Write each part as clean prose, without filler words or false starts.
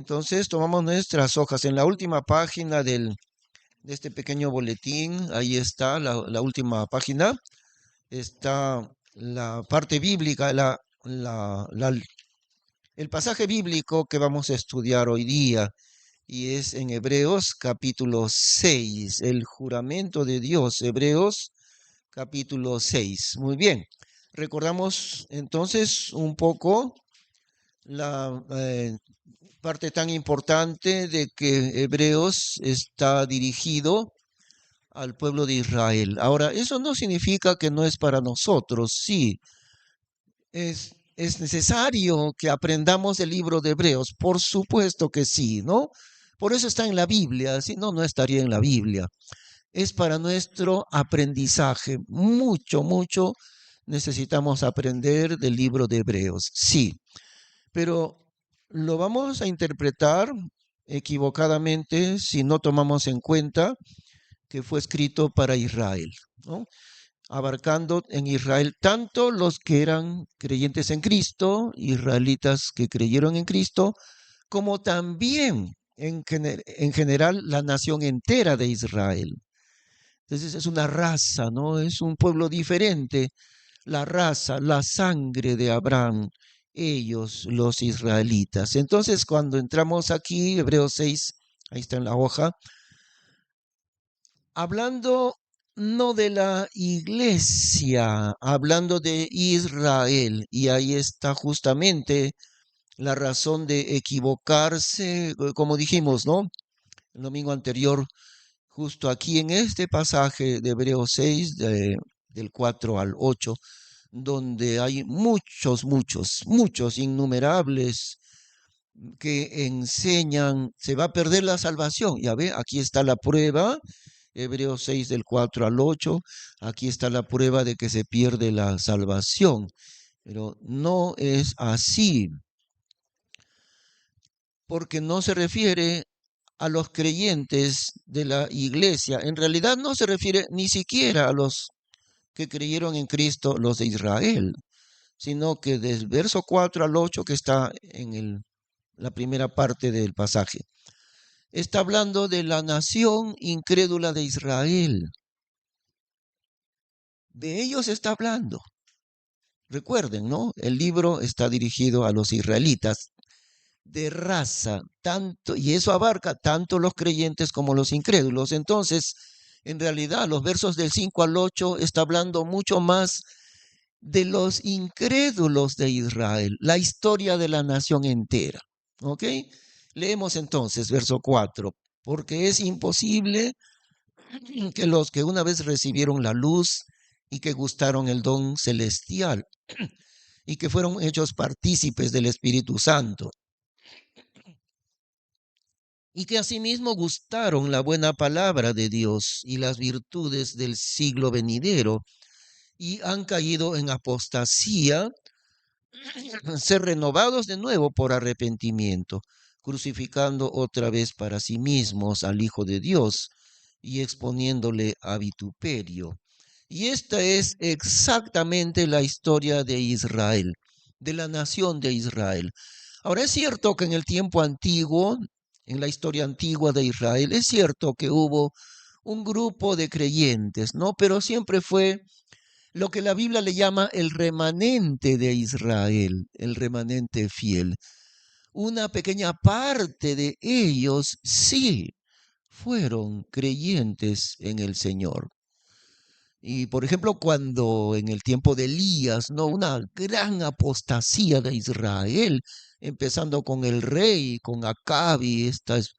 Entonces tomamos nuestras hojas. En la última página de este pequeño boletín, ahí está la última página, está la parte bíblica, el pasaje bíblico que vamos a estudiar hoy día, y es en Hebreos capítulo 6, el juramento de Dios, Hebreos capítulo 6. Muy bien, recordamos entonces un poco la parte tan importante de que Hebreos está dirigido al pueblo de Israel. Ahora, eso no significa que no es para nosotros, sí, es necesario que aprendamos el libro de Hebreos, por supuesto que sí, ¿no? Por eso está en la Biblia, si no, no estaría en la Biblia. Es para nuestro aprendizaje, mucho, mucho necesitamos aprender del libro de Hebreos, sí, pero lo vamos a interpretar equivocadamente si no tomamos en cuenta que fue escrito para Israel, ¿no? Abarcando en Israel tanto los que eran creyentes en Cristo, israelitas que creyeron en Cristo, como también en general la nación entera de Israel. Entonces es una raza, ¿no? Es un pueblo diferente, la raza, la sangre de Abraham, ellos, los israelitas. Entonces cuando entramos aquí, Hebreos 6, ahí está en la hoja, hablando no de la iglesia, hablando de Israel, y ahí está justamente la razón de equivocarse, como dijimos, ¿no? El domingo anterior, justo aquí en este pasaje de Hebreos 6, del 4 al 8, donde hay muchos, innumerables que enseñan, se va a perder la salvación. Ya ve, aquí está la prueba, Hebreos 6 del 4 al 8, aquí está la prueba de que se pierde la salvación. Pero no es así, porque no se refiere a los creyentes de la iglesia. En realidad no se refiere ni siquiera a los que creyeron en Cristo, los de Israel, sino que del verso 4 al 8 que está en la primera parte del pasaje. Está hablando de la nación incrédula de Israel. De ellos está hablando. Recuerden, ¿no? El libro está dirigido a los israelitas de raza, tanto, y eso abarca tanto los creyentes como los incrédulos. Entonces, en realidad, los versos del 5 al 8 está hablando mucho más de los incrédulos de Israel, la historia de la nación entera. ¿Ok? Leemos entonces verso 4, porque es imposible que los que una vez recibieron la luz y que gustaron el don celestial y que fueron hechos partícipes del Espíritu Santo y que asimismo gustaron la buena palabra de Dios y las virtudes del siglo venidero y han caído en apostasía, ser renovados de nuevo por arrepentimiento, crucificando otra vez para sí mismos al Hijo de Dios y exponiéndole a vituperio. Y esta es exactamente la historia de Israel, de la nación de Israel. Ahora es cierto que en el tiempo antiguo, en la historia antigua de Israel, es cierto que hubo un grupo de creyentes, ¿no? Pero siempre fue lo que la Biblia le llama el remanente de Israel, el remanente fiel. Una pequeña parte de ellos sí fueron creyentes en el Señor. Y por ejemplo, cuando en el tiempo de Elías, ¿no? Una gran apostasía de Israel, empezando con el rey, con Acabi, esta es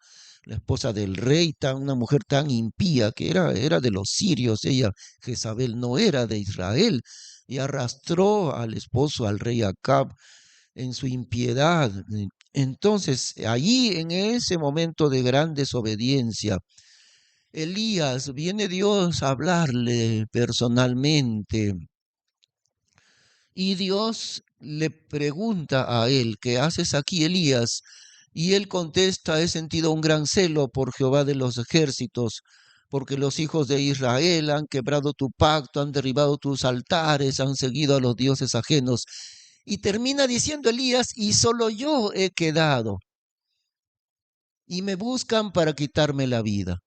la esposa del rey, una mujer tan impía que era de los sirios, ella, Jezabel, no era de Israel, y arrastró al esposo, al rey Acab, en su impiedad. Entonces, allí en ese momento de gran desobediencia, Elías, viene Dios a hablarle personalmente y Dios le pregunta a él, ¿qué haces aquí, Elías? Y él contesta, he sentido un gran celo por Jehová de los ejércitos, porque los hijos de Israel han quebrado tu pacto, han derribado tus altares, han seguido a los dioses ajenos. Y termina diciendo Elías, y solo yo he quedado. y me buscan para quitarme la vida.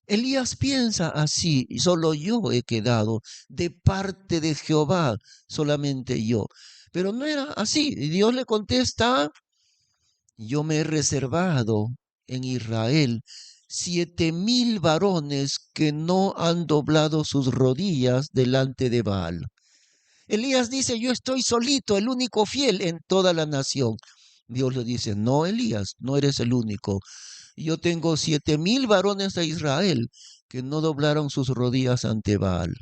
Elías piensa así, y solo yo he quedado de parte de Jehová, solamente yo. Pero no era así. Y Dios le contesta, yo me he reservado en Israel 7,000 varones que no han doblado sus rodillas delante de Baal. Elías dice, yo estoy solito, el único fiel en toda la nación. Dios le dice, no, Elías, no eres el único. Yo tengo 7,000 varones de Israel que no doblaron sus rodillas ante Baal.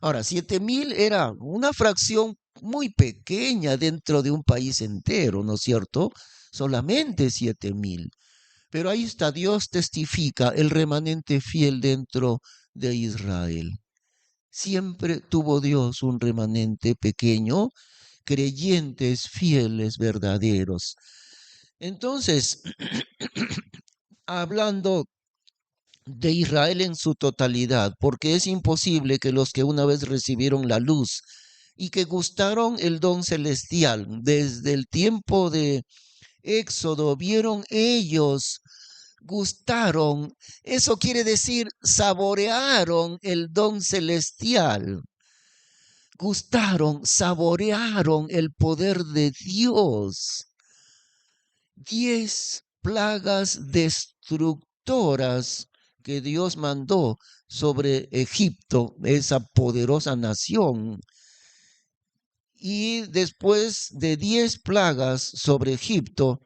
Ahora, 7,000 era una fracción muy pequeña dentro de un país entero, ¿no es cierto? Solamente 7,000. Pero ahí está, Dios testifica el remanente fiel dentro de Israel. Siempre tuvo Dios un remanente pequeño, creyentes fieles, verdaderos. Entonces, hablando de Israel en su totalidad, porque es imposible que los que una vez recibieron la luz y que gustaron el don celestial desde el tiempo de Éxodo, vieron ellos, gustaron, eso quiere decir saborearon el don celestial, gustaron, saborearon el poder de Dios. 10 plagas destructoras que Dios mandó sobre Egipto, esa poderosa nación. Y después de 10 plagas sobre Egipto,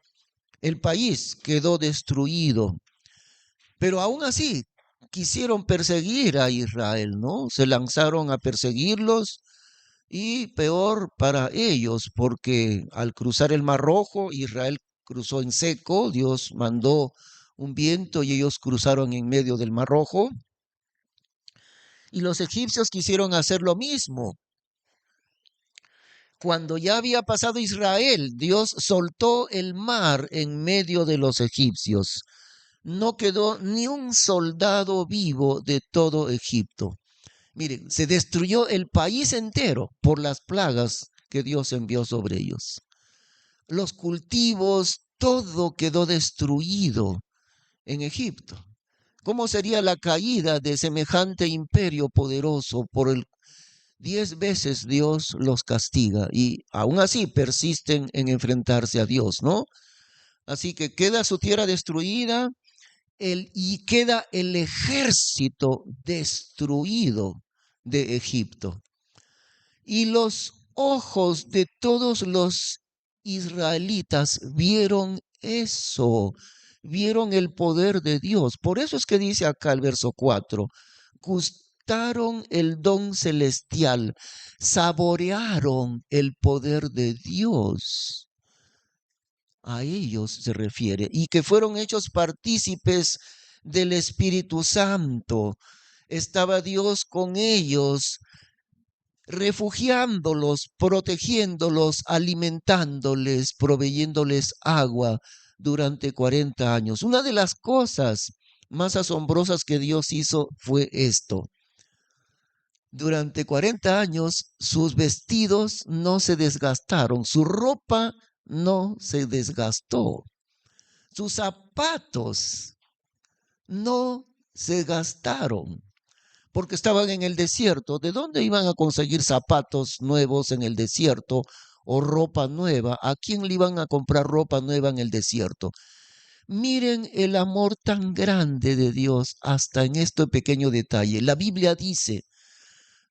el país quedó destruido. Pero aún así, quisieron perseguir a Israel, ¿no? Se lanzaron a perseguirlos y peor para ellos, porque al cruzar el Mar Rojo, Israel cruzó en seco, Dios mandó un viento y ellos cruzaron en medio del Mar Rojo. Y los egipcios quisieron hacer lo mismo. Cuando ya había pasado Israel, Dios soltó el mar en medio de los egipcios. No quedó ni un soldado vivo de todo Egipto. Miren, se destruyó el país entero por las plagas que Dios envió sobre ellos. Los cultivos, todo quedó destruido en Egipto. ¿Cómo sería la caída de semejante imperio poderoso por el 10 veces Dios los castiga y aún así persisten en enfrentarse a Dios, ¿no? Así que queda su tierra destruida y queda el ejército destruido de Egipto. Y los ojos de todos los israelitas vieron eso, vieron el poder de Dios. Por eso es que dice acá el verso 4, gustaron el don celestial, saborearon el poder de Dios. A ellos se refiere, y que fueron hechos partícipes del Espíritu Santo. Estaba Dios con ellos, refugiándolos, protegiéndolos, alimentándoles, proveyéndoles agua durante 40 años. Una de las cosas más asombrosas que Dios hizo fue esto. Durante 40 años sus vestidos no se desgastaron, su ropa no se desgastó, sus zapatos no se gastaron, porque estaban en el desierto. ¿De dónde iban a conseguir zapatos nuevos en el desierto o ropa nueva? ¿A quién le iban a comprar ropa nueva en el desierto? Miren el amor tan grande de Dios hasta en este pequeño detalle. La Biblia dice,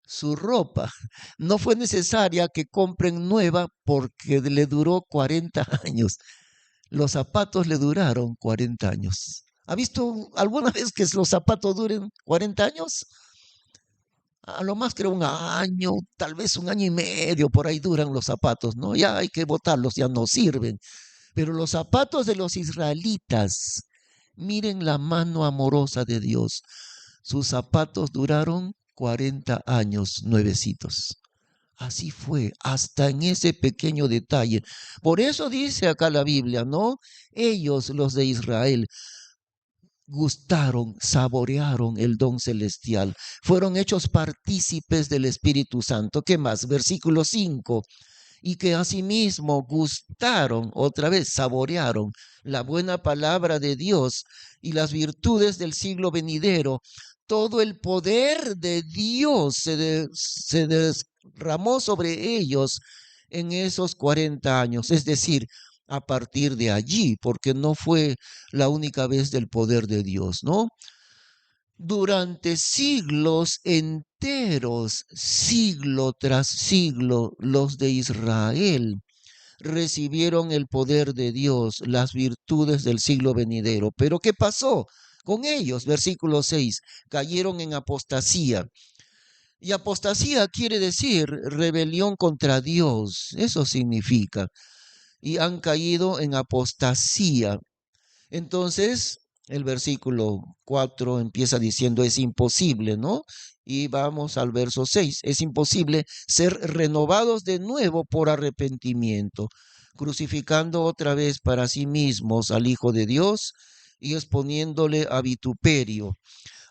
su ropa no fue necesaria que compren nueva porque le duró 40 años. Los zapatos le duraron 40 años. ¿Ha visto alguna vez que los zapatos duren 40 años? A lo más creo un año, tal vez un año y medio, por ahí duran los zapatos, ¿no? Ya hay que botarlos, ya no sirven. Pero los zapatos de los israelitas, miren la mano amorosa de Dios. Sus zapatos duraron 40 años nuevecitos. Así fue, hasta en ese pequeño detalle. Por eso dice acá la Biblia, ¿no? Ellos, los de Israel, gustaron, saborearon el don celestial, fueron hechos partícipes del Espíritu Santo. ¿Qué más? Versículo 5. y que asimismo gustaron, otra vez saborearon la buena palabra de Dios y las virtudes del siglo venidero, todo el poder de Dios se derramó sobre ellos en esos 40 años, es decir, a partir de allí, porque no fue la única vez del poder de Dios, ¿no? Durante siglos enteros, siglo tras siglo, los de Israel recibieron el poder de Dios, las virtudes del siglo venidero. Pero ¿qué pasó con ellos? Versículo 6, cayeron en apostasía. Y apostasía quiere decir rebelión contra Dios, eso significa. Y han caído en apostasía. Entonces, el versículo 4 empieza diciendo es imposible, ¿no? Y vamos al verso 6. Es imposible ser renovados de nuevo por arrepentimiento, crucificando otra vez para sí mismos al Hijo de Dios y exponiéndole a vituperio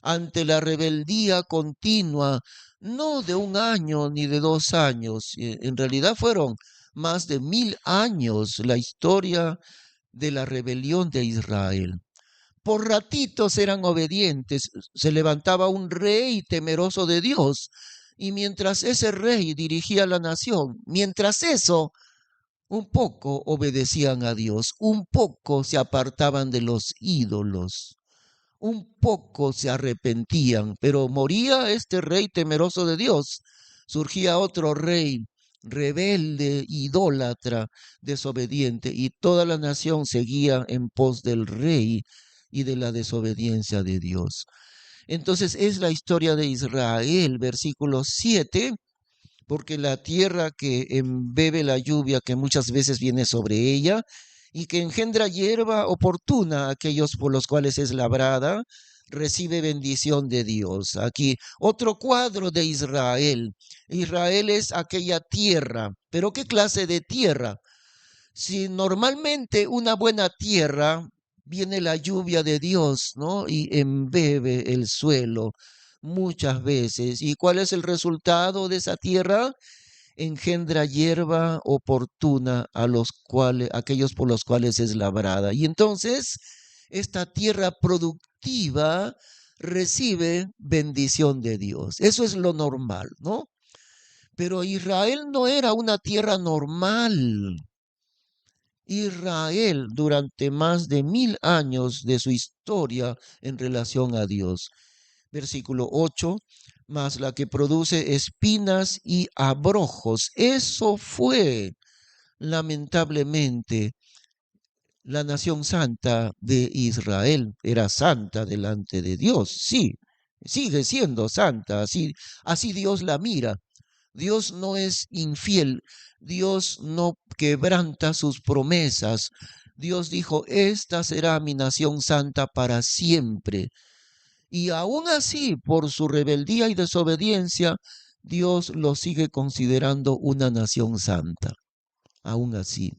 ante la rebeldía continua, no de un año ni de 2 años. En realidad fueron más de 1000 años la historia de la rebelión de Israel. Por ratitos eran obedientes, se levantaba un rey temeroso de Dios, y mientras ese rey dirigía la nación, mientras eso, un poco obedecían a Dios, un poco se apartaban de los ídolos, un poco se arrepentían, pero moría este rey temeroso de Dios, surgía otro rey rebelde, idólatra, desobediente, y toda la nación seguía en pos del rey y de la desobediencia de Dios. Entonces es la historia de Israel, versículo 7, porque la tierra que embebe la lluvia que muchas veces viene sobre ella y que engendra hierba oportuna a aquellos por los cuales es labrada, recibe bendición de Dios. Aquí otro cuadro de Israel. Israel es aquella tierra, pero ¿qué clase de tierra? Si normalmente una buena tierra viene la lluvia de Dios, ¿no? Y embebe el suelo muchas veces. ¿Y cuál es el resultado de esa tierra? Engendra hierba oportuna a los cuales, aquellos por los cuales es labrada. Y entonces esta tierra productiva recibe bendición de Dios. Eso es lo normal, ¿no? Pero Israel no era una tierra normal. Israel durante más de 1000 años de su historia en relación a Dios. Versículo 8, más la que produce espinas y abrojos. Eso fue, lamentablemente, la nación santa de Israel. Era santa delante de Dios, sí, sigue siendo santa, así Dios la mira. Dios no es infiel, Dios no quebranta sus promesas. Dios dijo, esta será mi nación santa para siempre. Y aún así, por su rebeldía y desobediencia, Dios lo sigue considerando una nación santa. Aún así.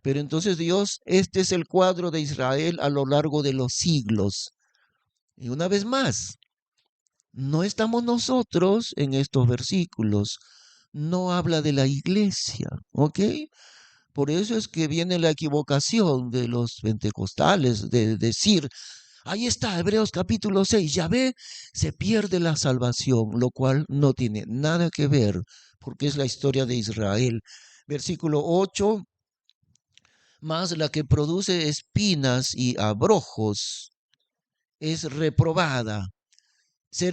Pero entonces Dios, este es el cuadro de Israel a lo largo de los siglos. Y una vez más, no estamos nosotros en estos versículos. No habla de la iglesia, ¿ok? Por eso es que viene la equivocación de los pentecostales de decir, ahí está, Hebreos capítulo 6, ya ve, se pierde la salvación, lo cual no tiene nada que ver, porque es la historia de Israel. Versículo 8, más la que produce espinas y abrojos es reprobada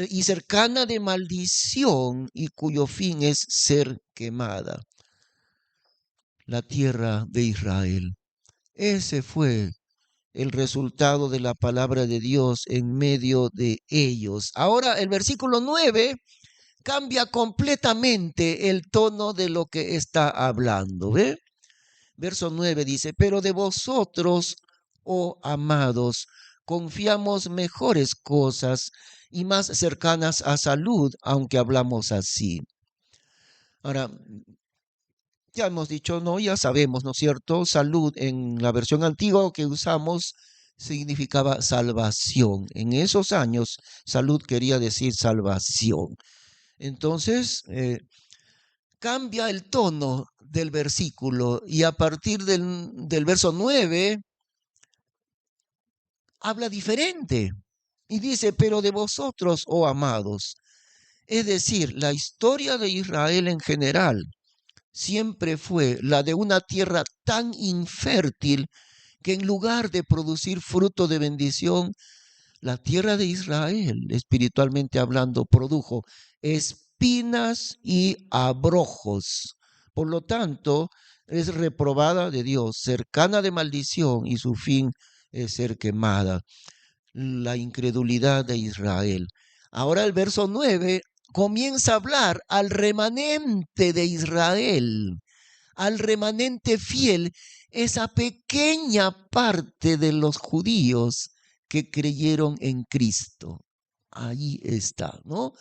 y cercana de maldición y cuyo fin es ser quemada. La tierra de Israel. Ese fue el resultado de la palabra de Dios en medio de ellos. Ahora el versículo 9 cambia completamente el tono de lo que está hablando. ¿Ve? Verso 9 dice, pero de vosotros, oh amados, confiamos mejores cosas y más cercanas a salud, aunque hablamos así. Ahora, ya hemos dicho, no, ya sabemos, ¿no es cierto? Salud en la versión antigua que usamos significaba salvación. En esos años, salud quería decir salvación. Entonces, cambia el tono del versículo y a partir del verso 9 habla diferente y dice, pero de vosotros, oh amados, es decir, la historia de Israel en general siempre fue la de una tierra tan infértil que en lugar de producir fruto de bendición, la tierra de Israel, espiritualmente hablando, produjo espinas y abrojos. Por lo tanto, es reprobada de Dios, cercana de maldición, y su fin es ser quemada. La incredulidad de Israel. Ahora el verso 9 comienza a hablar al remanente de Israel, al remanente fiel, esa pequeña parte de los judíos que creyeron en Cristo. Ahí está, ¿no?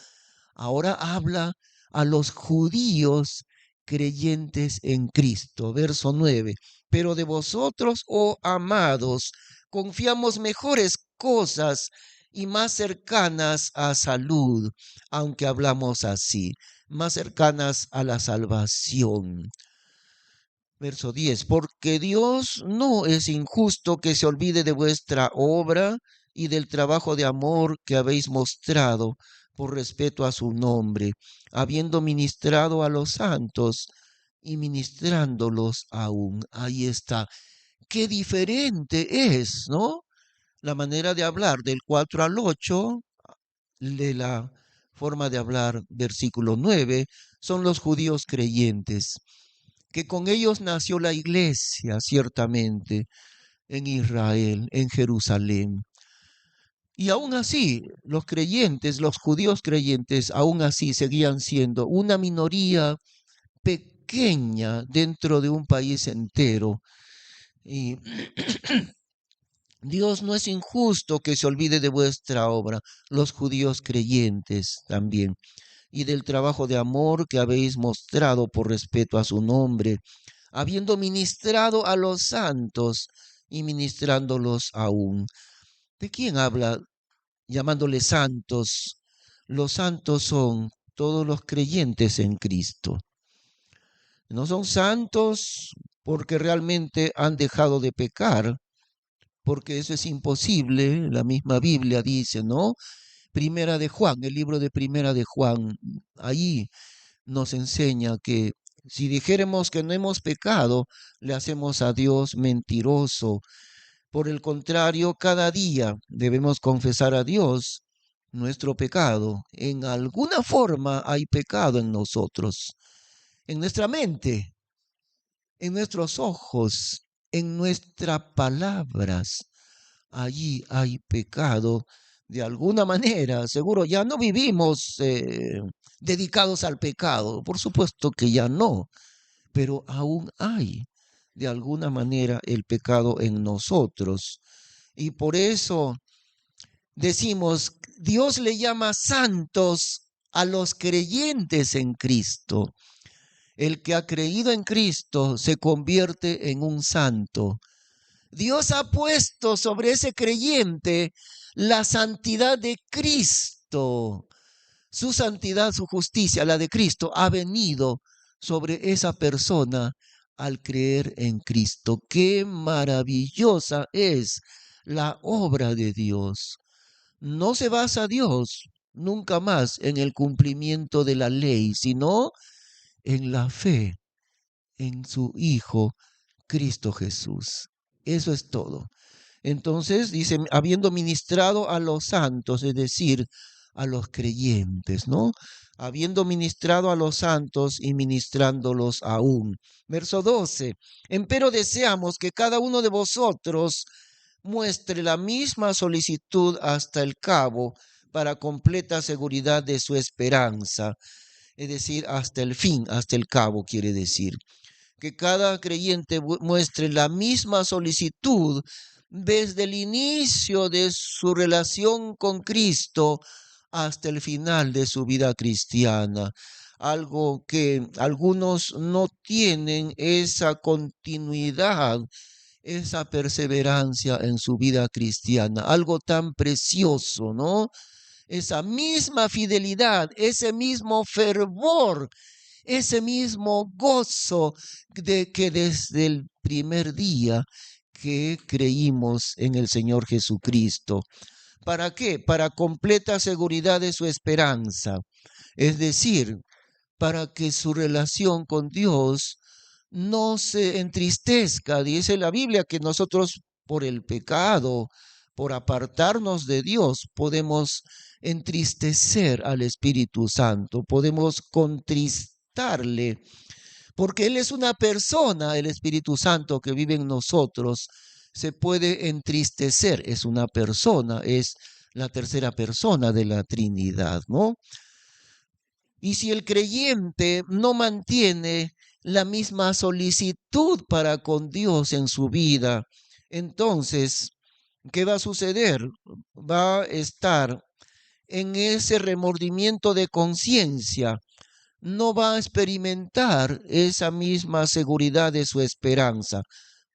Ahora habla a los judíos creyentes en Cristo. Verso 9. Pero de vosotros, oh amados, confiamos mejores cosas y más cercanas a salud, aunque hablamos así, más cercanas a la salvación. Verso 10, porque Dios no es injusto que se olvide de vuestra obra y del trabajo de amor que habéis mostrado por respeto a su nombre, habiendo ministrado a los santos y ministrándolos aún. Ahí está. Qué diferente es, ¿no? La manera de hablar del 4 al 8, de la forma de hablar, versículo 9, son los judíos creyentes que con ellos nació la iglesia, ciertamente, en Israel, en Jerusalén. Y aún así, los creyentes, los judíos creyentes, aún así seguían siendo una minoría pequeña dentro de un país entero. Y Dios no es injusto que se olvide de vuestra obra, los judíos creyentes también, y del trabajo de amor que habéis mostrado por respeto a su nombre, habiendo ministrado a los santos y ministrándolos aún. ¿De quién habla llamándoles santos? Los santos son todos los creyentes en Cristo. No son santos porque realmente han dejado de pecar, porque eso es imposible. La misma Biblia dice, ¿no? Primera de Juan, el libro de Primera de Juan, ahí nos enseña que si dijéramos que no hemos pecado, le hacemos a Dios mentiroso. Por el contrario, cada día debemos confesar a Dios nuestro pecado. En alguna forma hay pecado en nosotros, en nuestra mente, en nuestros ojos, en nuestras palabras. Allí hay pecado de alguna manera. Seguro ya no vivimos dedicados al pecado. Por supuesto que ya no, pero aún hay de alguna manera el pecado en nosotros. Y por eso decimos, Dios le llama santos a los creyentes en Cristo. El que ha creído en Cristo se convierte en un santo. Dios ha puesto sobre ese creyente la santidad de Cristo. Su santidad, su justicia, la de Cristo, ha venido sobre esa persona al creer en Cristo. Qué maravillosa es la obra de Dios. No se basa Dios nunca más en el cumplimiento de la ley, sino en la fe en su Hijo, Cristo Jesús. Eso es todo. Entonces dice, habiendo ministrado a los santos, es decir, a los creyentes, ¿no? Habiendo ministrado a los santos y ministrándolos aún. Verso 12, empero deseamos que cada uno de vosotros muestre la misma solicitud hasta el cabo para completa seguridad de su esperanza, es decir, hasta el fin, hasta el cabo quiere decir que cada creyente muestre la misma solicitud desde el inicio de su relación con Cristo hasta el final de su vida cristiana. Algo que algunos no tienen esa continuidad, esa perseverancia en su vida cristiana. Algo tan precioso, ¿no? Esa misma fidelidad, ese mismo fervor ese mismo gozo de que desde el primer día que creímos en el Señor Jesucristo. ¿Para qué? Para completa seguridad de su esperanza. Es decir, para que su relación con Dios no se entristezca. Dice la Biblia que nosotros por el pecado, por apartarnos de Dios, podemos entristecer al Espíritu Santo, podemos contristarle, porque Él es una persona, el Espíritu Santo que vive en nosotros, se puede entristecer, es una persona, es la tercera persona de la Trinidad, ¿no? Y si el creyente no mantiene la misma solicitud para con Dios en su vida, entonces, ¿qué va a suceder? Va a estar en ese remordimiento de conciencia, no va a experimentar esa misma seguridad de su esperanza.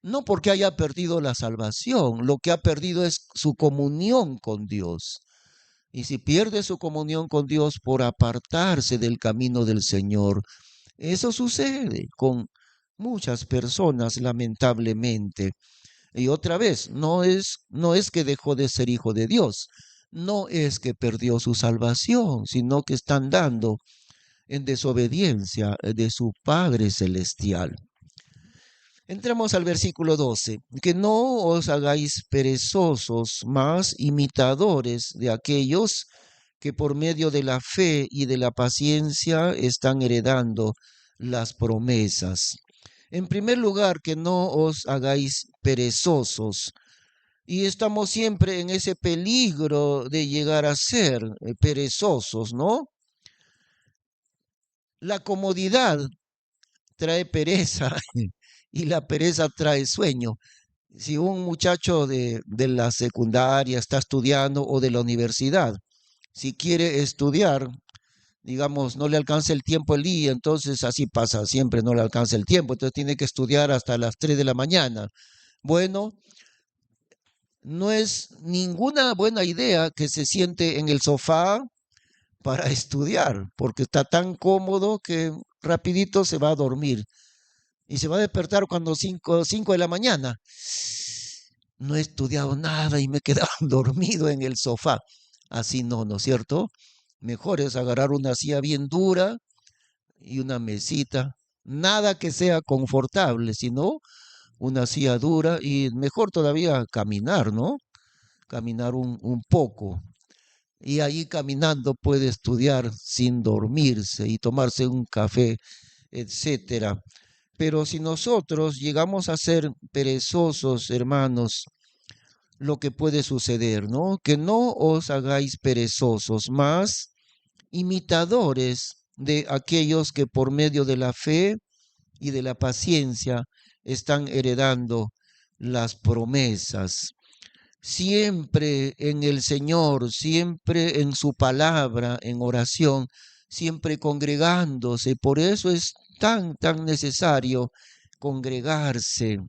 No porque haya perdido la salvación, lo que ha perdido es su comunión con Dios. Y si pierde su comunión con Dios por apartarse del camino del Señor, eso sucede con muchas personas, lamentablemente. Y otra vez, no es que dejó de ser hijo de Dios, no es que perdió su salvación, sino que están dando en desobediencia de su Padre Celestial. Entramos al versículo 12, que no os hagáis perezosos, mas imitadores de aquellos que por medio de la fe y de la paciencia están heredando las promesas. En primer lugar, que no os hagáis perezosos. Y estamos siempre en ese peligro de llegar a ser perezosos, ¿no? La comodidad trae pereza y la pereza trae sueño. Si un muchacho de la secundaria está estudiando o de la universidad, si quiere estudiar, digamos, no le alcanza el tiempo el día, entonces así pasa, siempre no le alcanza el tiempo, entonces tiene que estudiar hasta las 3 de la mañana. Bueno, no es ninguna buena idea que se siente en el sofá para estudiar, porque está tan cómodo que rapidito se va a dormir y se va a despertar cuando 5 de la mañana. No he estudiado nada y me he quedado dormido en el sofá. Así no, ¿no es cierto? Mejor es agarrar una silla bien dura y una mesita. Nada que sea confortable, sino una silla dura y mejor todavía caminar, ¿no? Caminar un poco. Y ahí caminando puede estudiar sin dormirse y tomarse un café, etcétera. Pero si nosotros llegamos a ser perezosos, hermanos, lo que puede suceder, ¿no? Que no os hagáis perezosos, más imitadores de aquellos que por medio de la fe y de la paciencia están heredando las promesas. Siempre en el Señor, siempre en su palabra, en oración, siempre congregándose. Por eso es tan necesario congregarse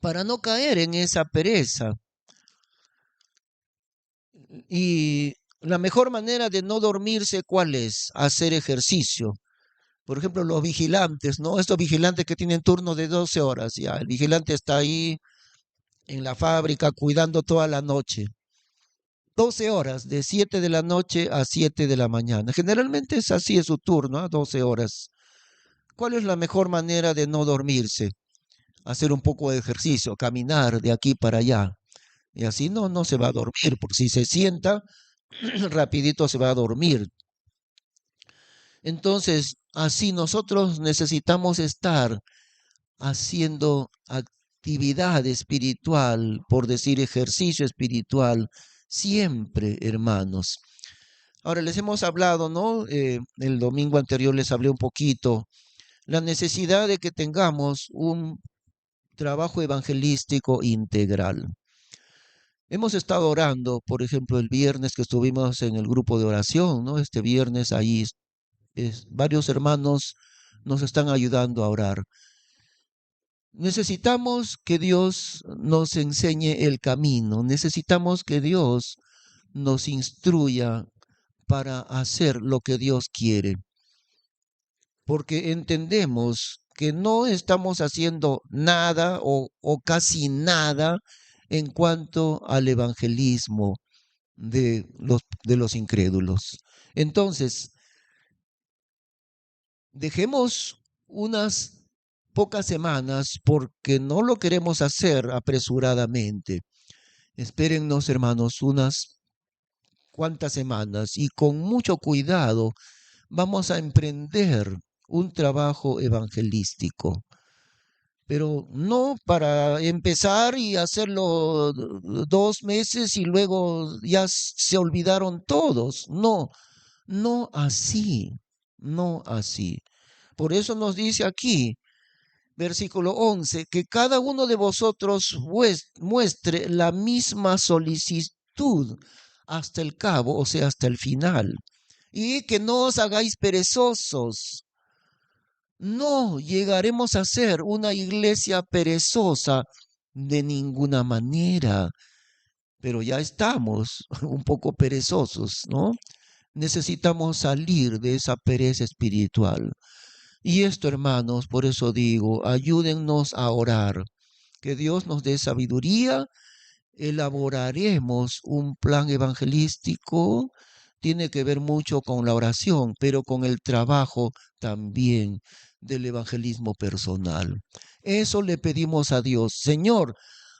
para no caer en esa pereza. Y la mejor manera de no dormirse, ¿cuál es? Hacer ejercicio. Por ejemplo, los vigilantes, ¿no? Estos vigilantes que tienen turno de 12 horas, ya. El vigilante está ahí en la fábrica cuidando toda la noche. 12 horas, de 7 de la noche a 7 de la mañana. Generalmente es así es su turno, ¿ah? 12 horas. ¿Cuál es la mejor manera de no dormirse? Hacer un poco de ejercicio, caminar de aquí para allá. Y así no se va a dormir, porque si se sienta, rapidito se va a dormir. Entonces, así nosotros necesitamos estar haciendo actividad espiritual, por decir ejercicio espiritual, siempre, hermanos. Ahora les hemos hablado, ¿no? El domingo anterior les hablé un poquito, la necesidad de que tengamos un trabajo evangelístico integral. Hemos estado orando, por ejemplo, el viernes que estuvimos en el grupo de oración, ¿no? Este viernes ahí varios hermanos nos están ayudando a orar. Necesitamos que Dios nos enseñe el camino, necesitamos que Dios nos instruya para hacer lo que Dios quiere. porque entendemos que no estamos haciendo nada o casi nada en cuanto al evangelismo de los incrédulos. Entonces, dejemos unas pocas semanas porque no lo queremos hacer apresuradamente. Espérennos, hermanos, unas cuantas semanas y con mucho cuidado vamos a emprender un trabajo evangelístico, pero no para empezar y hacerlo 2 meses y luego ya se olvidaron todos. No, no así, no así. Por eso nos dice aquí, versículo 11, que cada uno de vosotros muestre la misma solicitud hasta el cabo, o sea, hasta el final, y que no os hagáis perezosos. No llegaremos a ser una iglesia perezosa de ninguna manera, pero ya estamos un poco perezosos, ¿no? Necesitamos salir de esa pereza espiritual. Y esto, hermanos, por eso digo, ayúdennos a orar, que Dios nos dé sabiduría, elaboraremos un plan evangelístico, tiene que ver mucho con la oración, pero con el trabajo también del evangelismo personal. Eso le pedimos a Dios, Señor,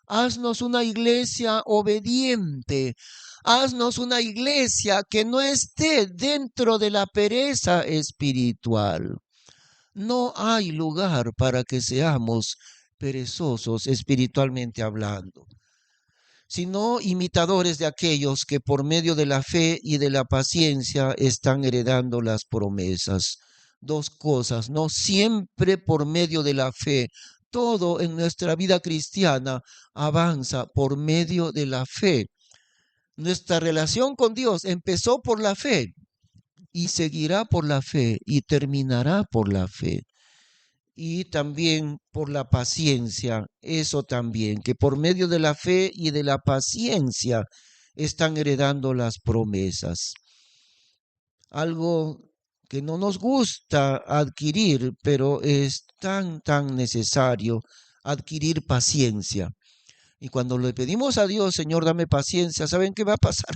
haznos una iglesia obediente, haznos una iglesia que no esté dentro de la pereza espiritual. No hay lugar para que seamos perezosos espiritualmente hablando, sino imitadores de aquellos que por medio de la fe y de la paciencia están heredando las promesas. Dos cosas, no siempre por medio de la fe. Todo en nuestra vida cristiana avanza por medio de la fe. Nuestra relación con Dios empezó por la fe y seguirá por la fe y terminará por la fe y también por la paciencia, eso también, que por medio de la fe y de la paciencia están heredando las promesas. Algo que no nos gusta adquirir, pero es tan necesario adquirir paciencia. Y cuando le pedimos a Dios, Señor, dame paciencia, ¿saben qué va a pasar?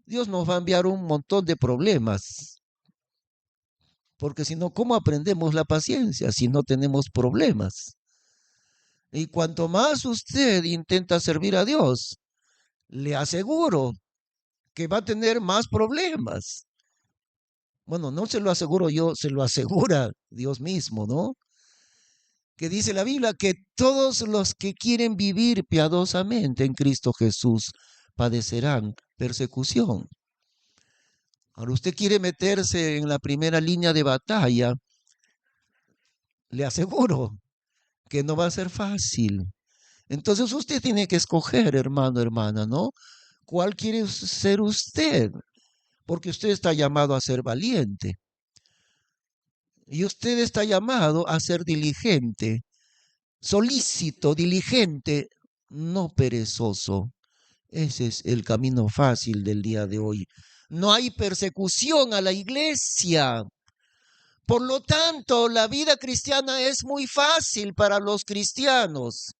Dios nos va a enviar un montón de problemas, porque si no, ¿cómo aprendemos la paciencia si no tenemos problemas? Y cuanto más usted intenta servir a Dios, le aseguro que va a tener más problemas. Bueno, no se lo aseguro yo, se lo asegura Dios mismo, ¿no? Que dice la Biblia que todos los que quieren vivir piadosamente en Cristo Jesús padecerán persecución. Ahora usted quiere meterse en la primera línea de batalla, le aseguro que no va a ser fácil. Entonces usted tiene que escoger, hermano, hermana, ¿no? ¿Cuál quiere ser usted? Porque usted está llamado a ser valiente y usted está llamado a ser diligente, solícito, diligente, no perezoso. Ese es el camino fácil del día de hoy. No hay persecución a la iglesia. Por lo tanto, la vida cristiana es muy fácil para los cristianos.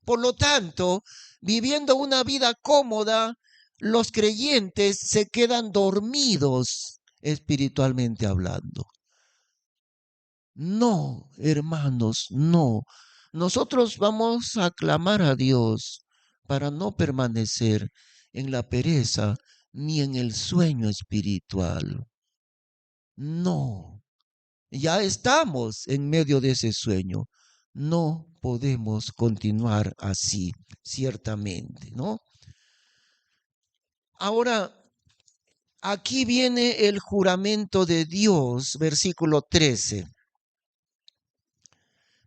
Por lo tanto, viviendo una vida cómoda, los creyentes se quedan dormidos espiritualmente hablando. No, hermanos, no. Nosotros vamos a clamar a Dios para no permanecer en la pereza ni en el sueño espiritual. No, ya estamos en medio de ese sueño. No podemos continuar así, ciertamente, ¿no? Ahora, aquí viene el juramento de Dios, versículo 13.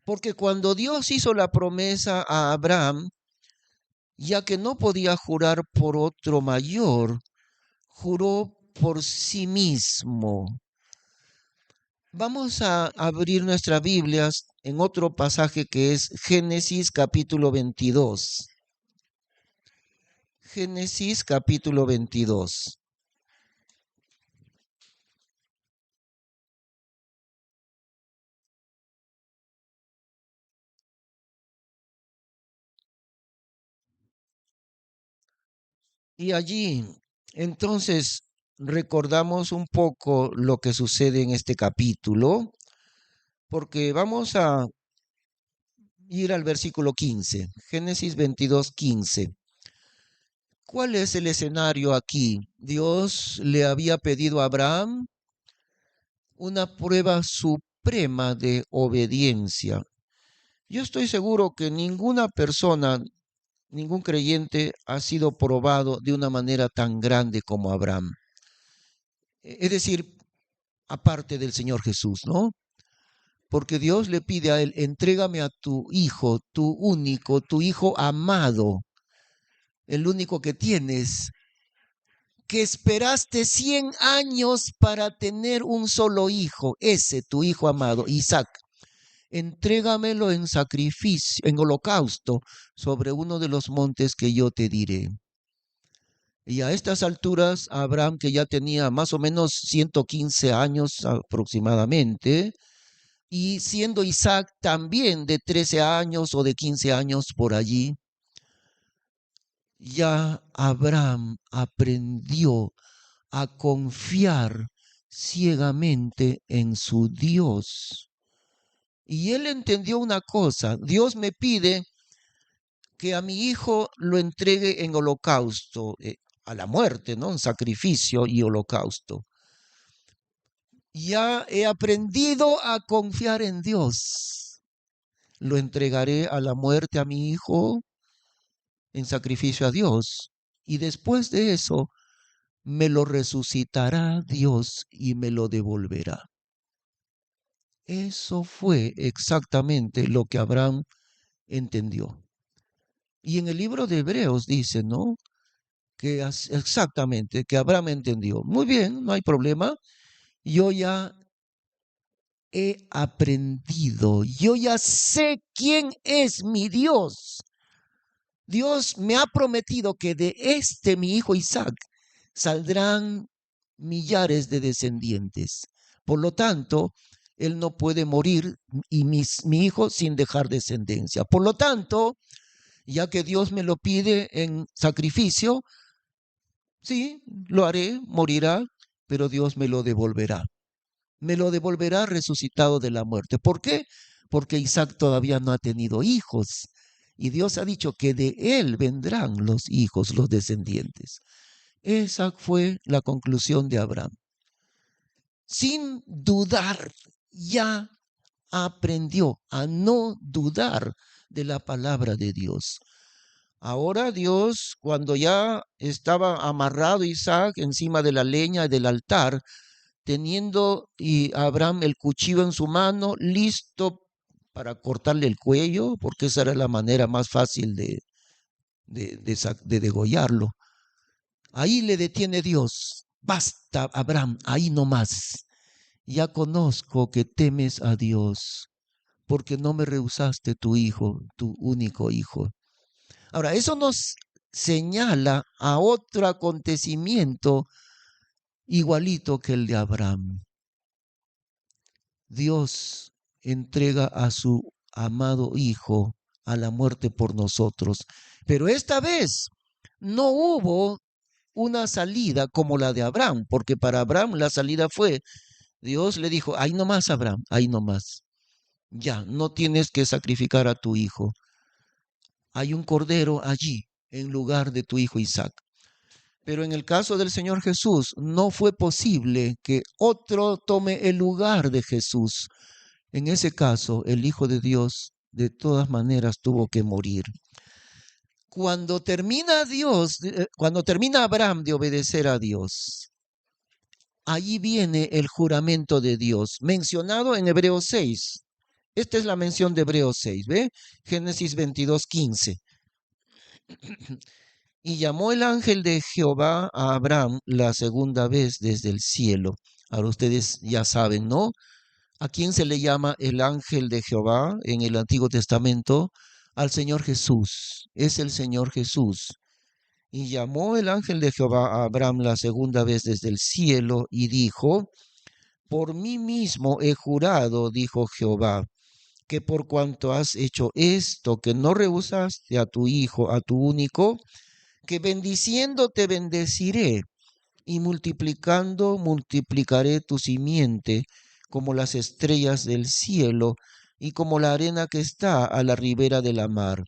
Porque cuando Dios hizo la promesa a Abraham, ya que no podía jurar por otro mayor, juró por sí mismo. Vamos a abrir nuestras Biblias en otro pasaje que es Génesis capítulo 22. Génesis capítulo 22. Y allí, entonces, recordamos un poco lo que sucede en este capítulo, porque vamos a ir al versículo 15, Génesis 22:15. ¿Cuál es el escenario aquí? Dios le había pedido a Abraham una prueba suprema de obediencia. Yo estoy seguro que ninguna persona, ningún creyente ha sido probado de una manera tan grande como Abraham. Es decir, aparte del Señor Jesús, ¿no? Porque Dios le pide a él, entrégame a tu hijo, tu único, tu hijo amado, el único que tienes, que esperaste 100 años para tener un solo hijo, ese tu hijo amado, Isaac. Entrégamelo en sacrificio, en holocausto, sobre uno de los montes que yo te diré. Y a estas alturas, Abraham, que ya tenía más o menos 115 años aproximadamente, y siendo Isaac también de 13 años o de 15 años por allí, ya Abraham aprendió a confiar ciegamente en su Dios. Y él entendió una cosa, Dios me pide que a mi hijo lo entregue en holocausto, a la muerte, ¿no? En sacrificio y holocausto. Ya he aprendido a confiar en Dios. Lo entregaré a la muerte a mi hijo en sacrificio a Dios. Y después de eso, me lo resucitará Dios y me lo devolverá. Eso fue exactamente lo que Abraham entendió. Y en el libro de Hebreos dice, ¿no? Que exactamente, que Abraham entendió. Muy bien, no hay problema. Yo ya he aprendido, yo ya sé quién es mi Dios. Dios me ha prometido que de este mi hijo Isaac saldrán millares de descendientes. Por lo tanto, él no puede morir y mi hijo sin dejar descendencia. Por lo tanto, ya que Dios me lo pide en sacrificio, sí, lo haré, morirá, pero Dios me lo devolverá. Me lo devolverá resucitado de la muerte. ¿Por qué? Porque Isaac todavía no ha tenido hijos. Y Dios ha dicho que de él vendrán los hijos, los descendientes. Esa fue la conclusión de Abraham. Sin dudar, ya aprendió a no dudar de la palabra de Dios. Ahora Dios, cuando ya estaba amarrado Isaac encima de la leña del altar, teniendo y Abraham el cuchillo en su mano, listo para cortarle el cuello, porque esa era la manera más fácil de degollarlo. Ahí le detiene Dios. Basta, Abraham, ahí no más. Ya conozco que temes a Dios, porque no me rehusaste tu hijo, tu único hijo. Ahora, eso nos señala a otro acontecimiento igualito que el de Abraham. Dios entrega a su amado Hijo a la muerte por nosotros. Pero esta vez no hubo una salida como la de Abraham, porque para Abraham la salida fue, Dios le dijo, ahí nomás Abraham, ahí nomás. Ya, no tienes que sacrificar a tu hijo. Hay un cordero allí en lugar de tu hijo Isaac. Pero en el caso del Señor Jesús, no fue posible que otro tome el lugar de Jesús. En ese caso, el Hijo de Dios de todas maneras tuvo que morir. Cuando termina cuando termina Abraham de obedecer a Dios, allí viene el juramento de Dios, mencionado en Hebreos 6. Esta es la mención de Hebreos 6, ¿ve? Génesis 22:15. Y llamó el ángel de Jehová a Abraham la segunda vez desde el cielo. Ahora ustedes ya saben, ¿no? ¿A quién se le llama el ángel de Jehová en el Antiguo Testamento? Al Señor Jesús. Es el Señor Jesús. Y llamó el ángel de Jehová a Abraham la segunda vez desde el cielo y dijo, por mí mismo he jurado, dijo Jehová, que por cuanto has hecho esto, que no rehusaste a tu hijo, a tu único, que bendiciendo te bendeciré y multiplicando multiplicaré tu simiente como las estrellas del cielo y como la arena que está a la ribera de la mar.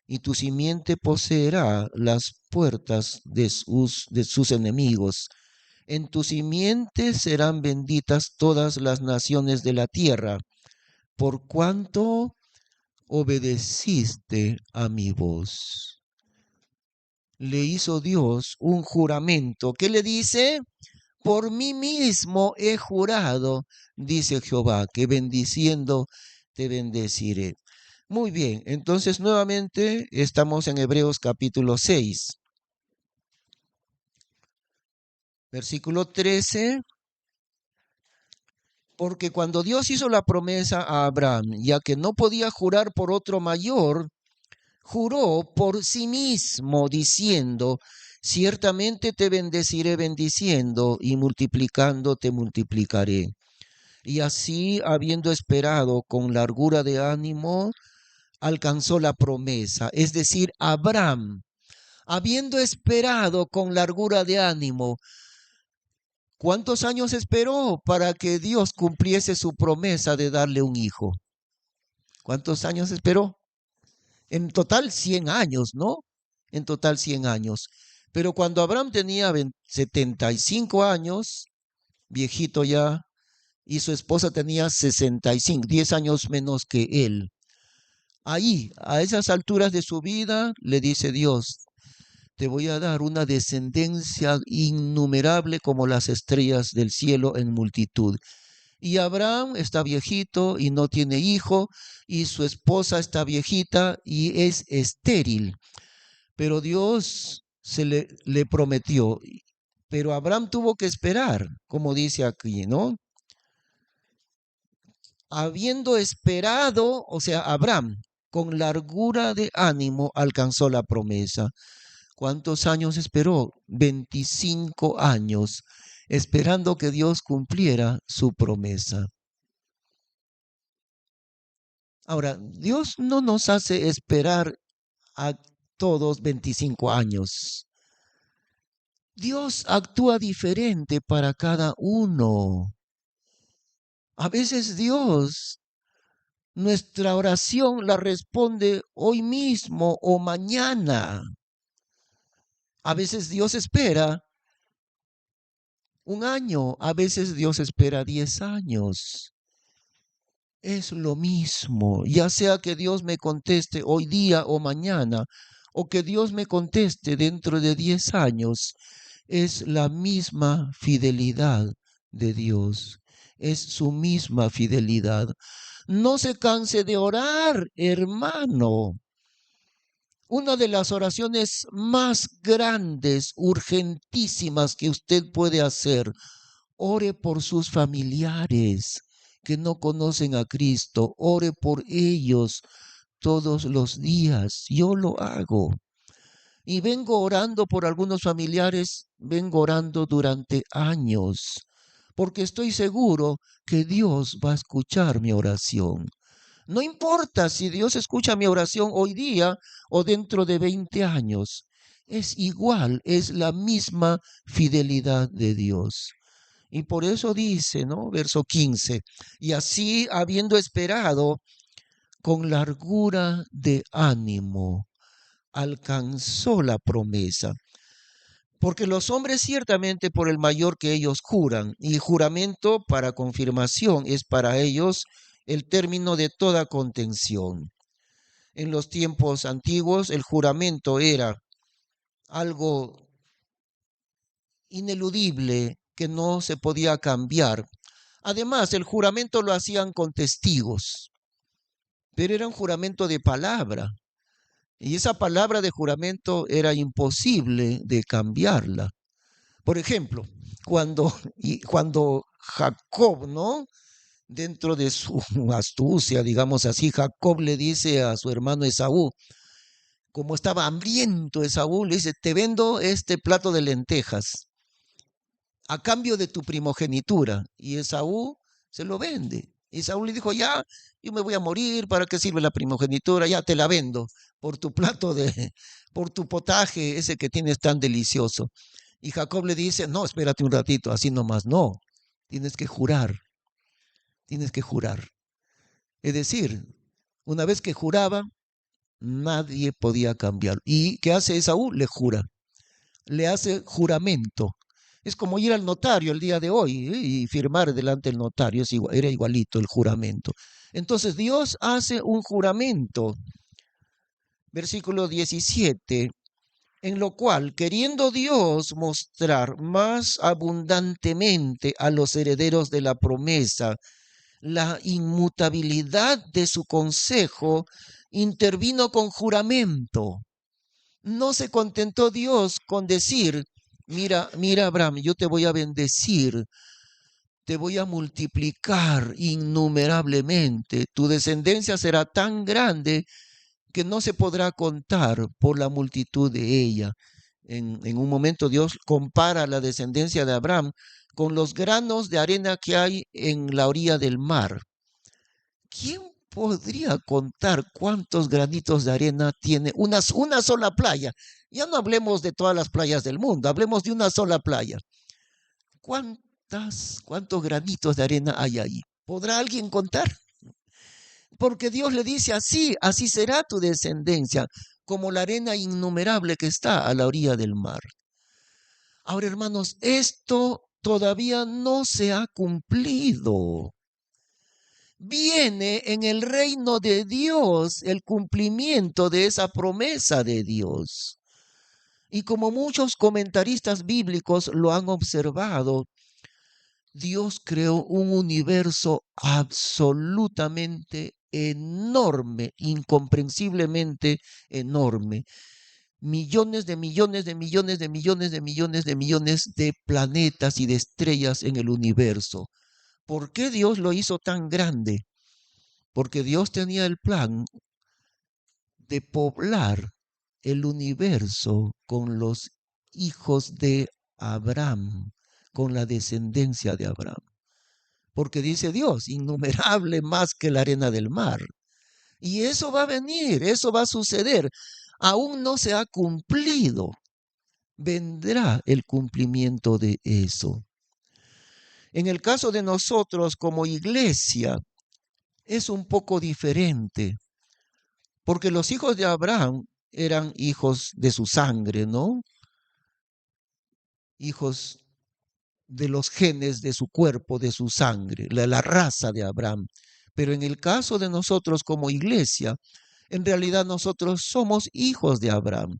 Y tu simiente poseerá las puertas de sus enemigos. En tu simiente serán benditas todas las naciones de la tierra, por cuanto obedeciste a mi voz. Le hizo Dios un juramento. ¿Qué le dice? Por mí mismo he jurado, dice Jehová, que bendiciendo te bendeciré. Muy bien, entonces nuevamente estamos en Hebreos capítulo 6, versículo 13. Porque cuando Dios hizo la promesa a Abraham, ya que no podía jurar por otro mayor, juró por sí mismo, diciendo, ciertamente te bendeciré bendiciendo, y multiplicando te multiplicaré. Y así, habiendo esperado con largura de ánimo, alcanzó la promesa. Es decir, Abraham, habiendo esperado con largura de ánimo, ¿cuántos años esperó para que Dios cumpliese su promesa de darle un hijo? ¿Cuántos años esperó? En total 100 años, ¿no? En total 100 años. Pero cuando Abraham tenía 75 años, viejito ya, y su esposa tenía 65, 10 años menos que él. Ahí, a esas alturas de su vida, le dice Dios, te voy a dar una descendencia innumerable como las estrellas del cielo en multitud. Y Abraham está viejito y no tiene hijo, y su esposa está viejita y es estéril. Pero Dios le prometió, pero Abraham tuvo que esperar, como dice aquí, ¿no? Habiendo esperado, o sea, Abraham, con largura de ánimo alcanzó la promesa. ¿Cuántos años esperó? 25 años, esperando que Dios cumpliera su promesa. Ahora, Dios no nos hace esperar a todos 25 años. Dios actúa diferente para cada uno. A veces Dios, nuestra oración la responde hoy mismo o mañana. A veces Dios espera un año, a veces Dios espera 10 años. Es lo mismo, ya sea que Dios me conteste hoy día o mañana, o que Dios me conteste dentro de 10 años, es la misma fidelidad de Dios, es su misma fidelidad. No se canse de orar, hermano. Una de las oraciones más grandes, urgentísimas que usted puede hacer, ore por sus familiares que no conocen a Cristo, ore por ellos todos los días. Yo lo hago. Y vengo orando por algunos familiares, vengo orando durante años, porque estoy seguro que Dios va a escuchar mi oración. No importa si Dios escucha mi oración hoy día o dentro de 20 años. Es igual, es la misma fidelidad de Dios. Y por eso dice, ¿no? Verso 15, y así habiendo esperado con largura de ánimo, alcanzó la promesa. Porque los hombres ciertamente por el mayor que ellos juran, y juramento para confirmación es para ellos el término de toda contención. En los tiempos antiguos el juramento era algo ineludible que no se podía cambiar. Además, el juramento lo hacían con testigos, pero era un juramento de palabra. Y esa palabra de juramento era imposible de cambiarla. Por ejemplo, cuando Jacob, ¿no? Dentro de su astucia, digamos así, Jacob le dice a su hermano Esaú, como estaba hambriento Esaú, le dice, te vendo este plato de lentejas a cambio de tu primogenitura. Y Esaú se lo vende. Y Saúl le dijo, ya, yo me voy a morir, ¿para qué sirve la primogenitura? Ya te la vendo por tu por tu potaje, ese que tienes tan delicioso. Y Jacob le dice, no, espérate un ratito, así nomás, no, tienes que jurar, tienes que jurar. Es decir, una vez que juraba, nadie podía cambiar. ¿Y qué hace Saúl? Le jura, le hace juramento. Es como ir al notario el día de hoy y firmar delante del notario, era igualito el juramento. Entonces Dios hace un juramento, versículo 17, en lo cual, queriendo Dios mostrar más abundantemente a los herederos de la promesa la inmutabilidad de su consejo, intervino con juramento. No se contentó Dios con decir, mira, mira Abraham, yo te voy a bendecir, te voy a multiplicar innumerablemente, tu descendencia será tan grande que no se podrá contar por la multitud de ella. En un momento Dios compara la descendencia de Abraham con los granos de arena que hay en la orilla del mar. ¿Quién podría contar cuántos granitos de arena tiene una sola playa? Ya no hablemos de todas las playas del mundo, hablemos de una sola playa. ¿Cuántos granitos de arena hay ahí? ¿Podrá alguien contar? Porque Dios le dice así, así será tu descendencia, como la arena innumerable que está a la orilla del mar. Ahora, hermanos, esto todavía no se ha cumplido. Viene en el reino de Dios el cumplimiento de esa promesa de Dios. Y como muchos comentaristas bíblicos lo han observado, Dios creó un universo absolutamente enorme, incomprensiblemente enorme. Millones de millones de millones de millones de millones de millones de planetas y de estrellas en el universo. ¿Por qué Dios lo hizo tan grande? Porque Dios tenía el plan de poblar el universo con los hijos de Abraham, con la descendencia de Abraham. Porque dice Dios, innumerable más que la arena del mar. Y eso va a venir, eso va a suceder. Aún no se ha cumplido. Vendrá el cumplimiento de eso. En el caso de nosotros como iglesia, es un poco diferente, porque los hijos de Abraham eran hijos de su sangre, ¿no? Hijos de los genes de su cuerpo, de su sangre, la raza de Abraham. Pero en el caso de nosotros como iglesia, en realidad nosotros somos hijos de Abraham,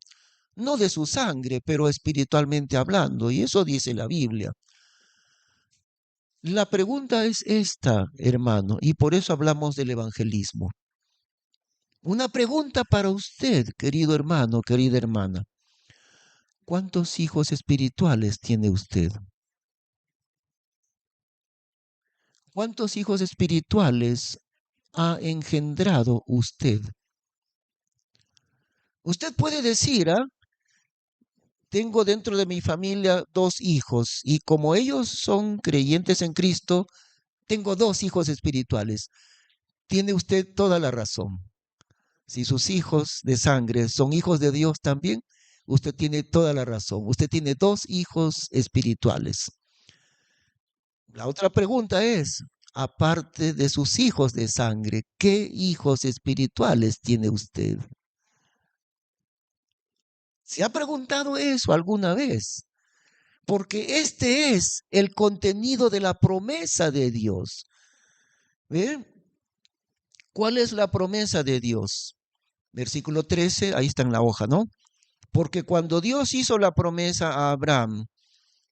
no de su sangre, pero espiritualmente hablando, y eso dice la Biblia. La pregunta es esta, hermano, y por eso hablamos del evangelismo. Una pregunta para usted, querido hermano, querida hermana. ¿Cuántos hijos espirituales tiene usted? ¿Cuántos hijos espirituales ha engendrado usted? Usted puede decir, tengo dentro de mi familia 2 hijos y como ellos son creyentes en Cristo, tengo 2 hijos espirituales. Tiene usted toda la razón. Si sus hijos de sangre son hijos de Dios también, usted tiene toda la razón. Usted tiene 2 hijos espirituales. La otra pregunta es, aparte de sus hijos de sangre, ¿qué hijos espirituales tiene usted? ¿Se ha preguntado eso alguna vez? Porque este es el contenido de la promesa de Dios. ¿Ve? ¿Cuál es la promesa de Dios? Versículo 13, ahí está en la hoja, ¿no? Porque cuando Dios hizo la promesa a Abraham,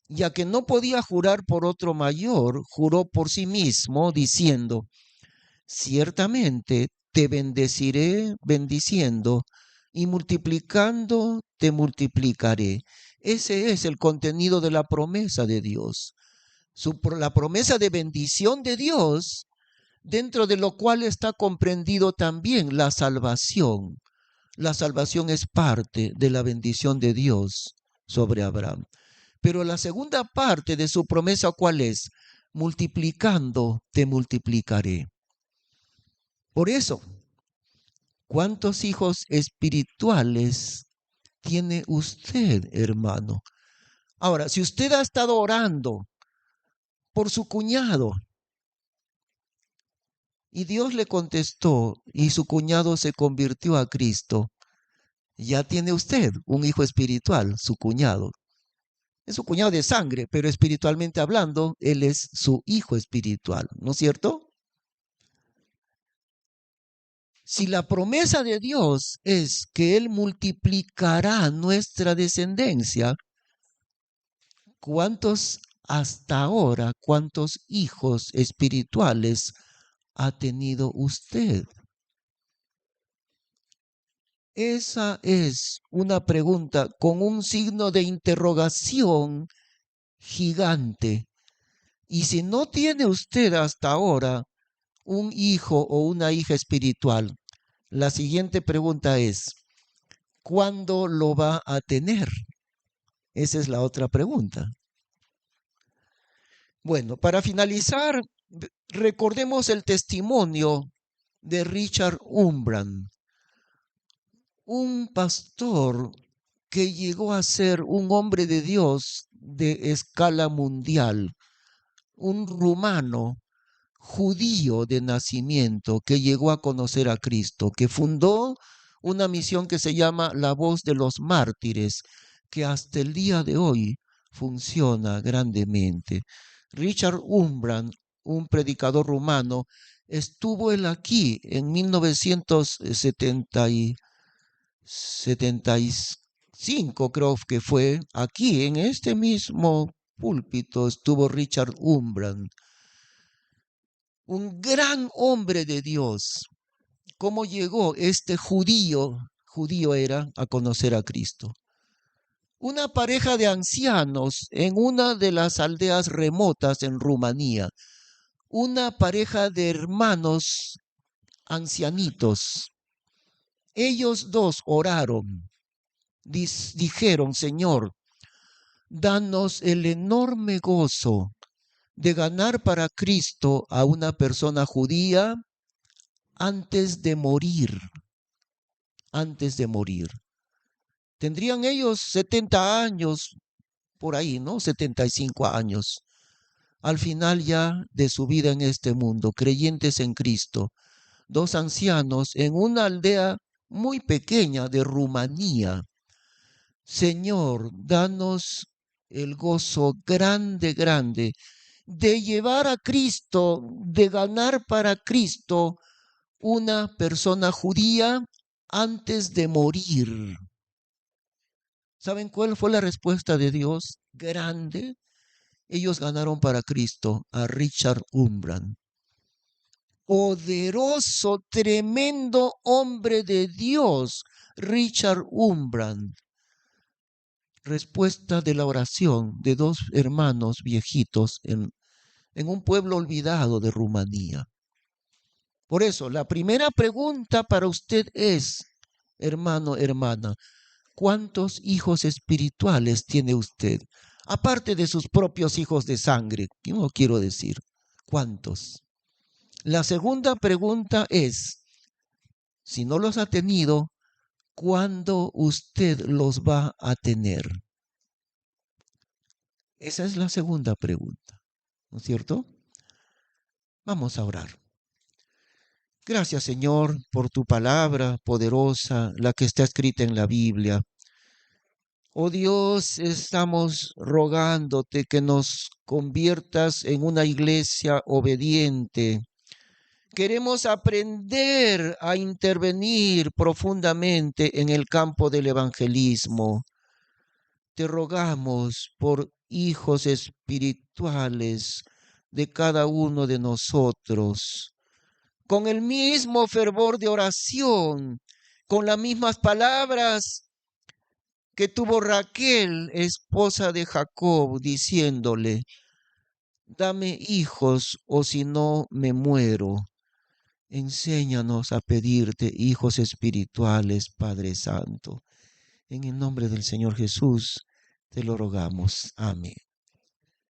ya que no podía jurar por otro mayor, juró por sí mismo, diciendo, ciertamente te bendeciré bendiciendo y multiplicando te multiplicaré. Ese es el contenido de la promesa de Dios. La promesa de bendición de Dios, dentro de lo cual está comprendido también la salvación. La salvación es parte de la bendición de Dios sobre Abraham. Pero la segunda parte de su promesa, ¿cuál es? multiplicando te multiplicaré. Por eso, ¿cuántos hijos espirituales tiene usted, hermano? Ahora, si usted ha estado orando por su cuñado y Dios le contestó y su cuñado se convirtió a Cristo, ya tiene usted un hijo espiritual, su cuñado. Es su cuñado de sangre, pero espiritualmente hablando, él es su hijo espiritual, ¿no es cierto? Si la promesa de Dios es que Él multiplicará nuestra descendencia, ¿cuántos hasta ahora, cuántos hijos espirituales ha tenido usted? Esa es una pregunta con un signo de interrogación gigante. Y si no tiene usted hasta ahora un hijo o una hija espiritual, la siguiente pregunta es, ¿cuándo lo va a tener? Esa es la otra pregunta. Bueno, para finalizar, recordemos el testimonio de Richard Umbran, un pastor que llegó a ser un hombre de Dios de escala mundial, un rumano judío de nacimiento que llegó a conocer a Cristo, que fundó una misión que se llama La Voz de los Mártires, que hasta el día de hoy funciona grandemente. Richard Umbran, un predicador rumano, estuvo él aquí en 1975, creo que fue, aquí en este mismo púlpito estuvo Richard Umbran, un gran hombre de Dios. ¿Cómo llegó este judío era, a conocer a Cristo? Una pareja de ancianos en una de las aldeas remotas en Rumanía, una pareja de hermanos ancianitos. Ellos dos oraron, dijeron, Señor, danos el enorme gozo de ganar para Cristo a una persona judía antes de morir, antes de morir. Tendrían ellos 70 años, por ahí, ¿no? 75 años. Al final ya de su vida en este mundo, creyentes en Cristo, dos ancianos en una aldea muy pequeña de Rumanía. Señor, danos el gozo grande, grande de llevar a Cristo, de ganar para Cristo una persona judía antes de morir. ¿Saben cuál fue la respuesta de Dios? Grande. Ellos ganaron para Cristo a Richard Umbran. Poderoso, tremendo hombre de Dios, Richard Umbran. Respuesta de la oración de dos hermanos viejitos en un pueblo olvidado de Rumanía. Por eso, la primera pregunta para usted es, hermano, hermana, ¿cuántos hijos espirituales tiene usted? Aparte de sus propios hijos de sangre, no quiero decir, ¿cuántos? La segunda pregunta es, si no los ha tenido, ¿cuándo usted los va a tener? Esa es la segunda pregunta, ¿no es cierto? Vamos a orar. Gracias, Señor, por tu palabra poderosa, la que está escrita en la Biblia. Oh Dios, estamos rogándote que nos conviertas en una iglesia obediente. Queremos aprender a intervenir profundamente en el campo del evangelismo. Te rogamos por hijos espirituales de cada uno de nosotros, con el mismo fervor de oración, con las mismas palabras que tuvo Raquel, esposa de Jacob, diciéndole, dame hijos o si no me muero. Enséñanos a pedirte hijos espirituales, Padre Santo. En el nombre del Señor Jesús, te lo rogamos. Amén.